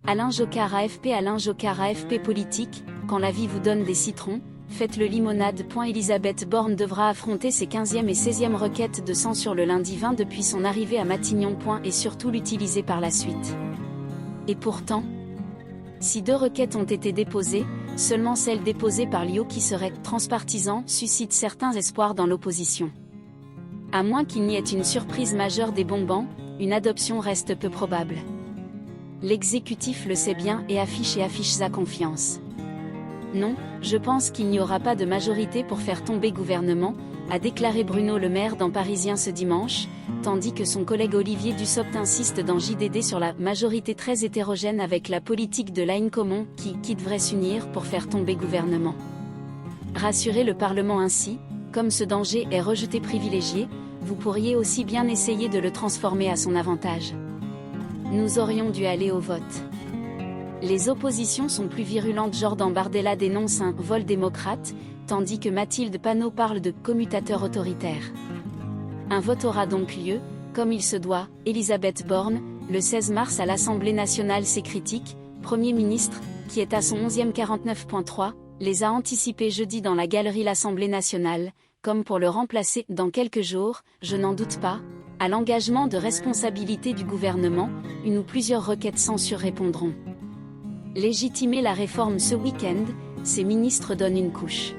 Alain Jocard AFP. Alain Jocard AFP politique, quand la vie vous donne des citrons, faites-le limonade. Elisabeth Borne devra affronter ses 15e et 16e requêtes de censure le lundi 20 depuis son arrivée à Matignon. Et surtout l'utiliser par la suite. Et pourtant, si 2 requêtes ont été déposées, seulement celle déposée par Liot, qui serait transpartisan, suscite certains espoirs dans l'opposition. À moins qu'il n'y ait une surprise majeure des bombants, une adoption reste peu probable. L'exécutif le sait bien et affiche sa confiance. Non, je pense qu'il n'y aura pas de majorité pour faire tomber gouvernement, a déclaré Bruno Le Maire dans Parisien ce dimanche, tandis que son collègue Olivier Dussopt insiste dans JDD sur la majorité très hétérogène avec la politique de l'Ain Commun qui devrait s'unir pour faire tomber gouvernement. Rassurer le Parlement ainsi, comme ce danger est rejeté privilégié, vous pourriez aussi bien essayer de le transformer à son avantage. Nous aurions dû aller au vote. Les oppositions sont plus virulentes. Jordan Bardella dénonce un « vol démocrate », tandis que Mathilde Panot parle de « commutateur autoritaire ». Un vote aura donc lieu, comme il se doit. Elisabeth Borne, le 16 mars à l'Assemblée nationale. Ses critiques, Premier ministre, qui est à son 11e 49.3, les a anticipés jeudi dans la galerie l'Assemblée nationale, comme pour le remplacer dans quelques jours, je n'en doute pas, à l'engagement de responsabilité du gouvernement, une ou plusieurs requêtes censure répondront. Légitimer la réforme ce week-end, ces ministres donnent une couche.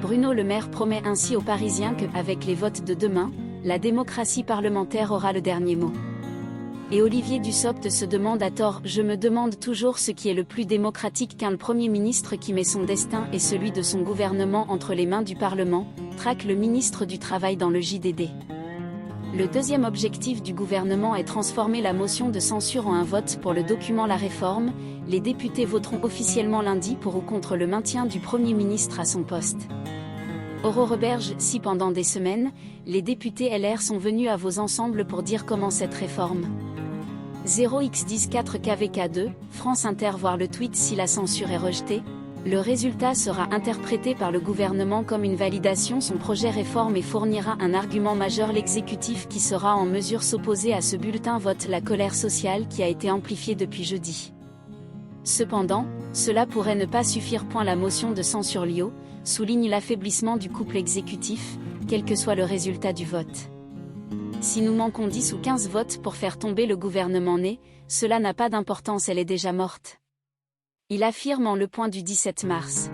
Bruno Le Maire promet ainsi aux Parisiens que, avec les votes de demain, la démocratie parlementaire aura le dernier mot. Et Olivier Dussopt se demande à tort « Je me demande toujours ce qui est le plus démocratique qu'un Premier ministre qui met son destin et celui de son gouvernement entre les mains du Parlement », traque le ministre du Travail dans le JDD. Le deuxième objectif du gouvernement est transformer la motion de censure en un vote pour le document La Réforme. Les députés voteront officiellement lundi pour ou contre le maintien du Premier ministre à son poste. Aurore Berge, si pendant des semaines, les députés LR sont venus à vos ensembles pour dire comment cette réforme 0x104 KVK2, France Inter. Voir le tweet si la censure est rejetée. Le résultat sera interprété par le gouvernement comme une validation son projet réforme et fournira un argument majeur. L'exécutif qui sera en mesure s'opposer à ce bulletin vote la colère sociale qui a été amplifiée depuis jeudi. Cependant, cela pourrait ne pas suffire. La motion de censure Liot souligne l'affaiblissement du couple exécutif, quel que soit le résultat du vote. Si nous manquons 10 ou 15 votes pour faire tomber le gouvernement né, cela n'a pas d'importance, elle est déjà morte. Il affirme en Le Point du 17 mars.